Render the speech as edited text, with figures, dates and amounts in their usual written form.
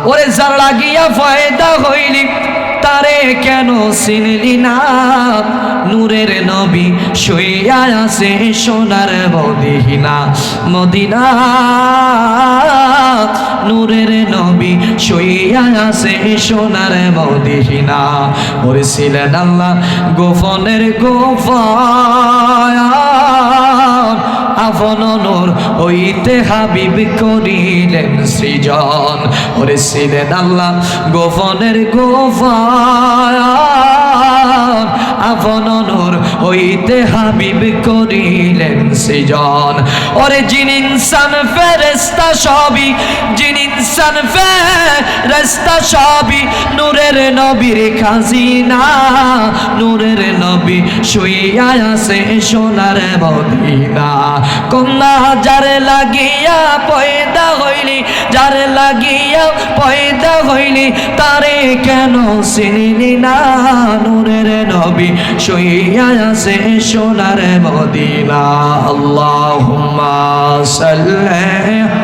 ওরে যার লাগিয়া ফায়দা হইলি তারে কেন চিনলি না? নূরের নবী শুইয়া আছে সোনার মদিনা, মদিনা। নূরের নবী শুইয়া আছে সোনার মদিনা। ওরে ছিলেন আল্লাহ গোপনের গোপন, আপন নূর হইতে হাবিব করিলেন সৃজন। ওরে ছিলেন আল্লাহ গোপনের গোপন, আপন নূর হইতে হাবিব করিলেন সৃজন। ওরে জিন ইনসান ফেরেশতা সবই, জিন ইনসান ফেরেশতা সবই নূরের নবীর খাজিনা। নূরের নবী শুইয়া আছে সোনার মদিনা। কন্যা যারে লাগিয়া পয়দা হইলি, যারে লাগিয়া পয়দা হইলি তারে কেন চিনলি না? নূরের নবী শুইয়া আছে সোনার মদিনা। আল্লাহুম্মা সাল্লি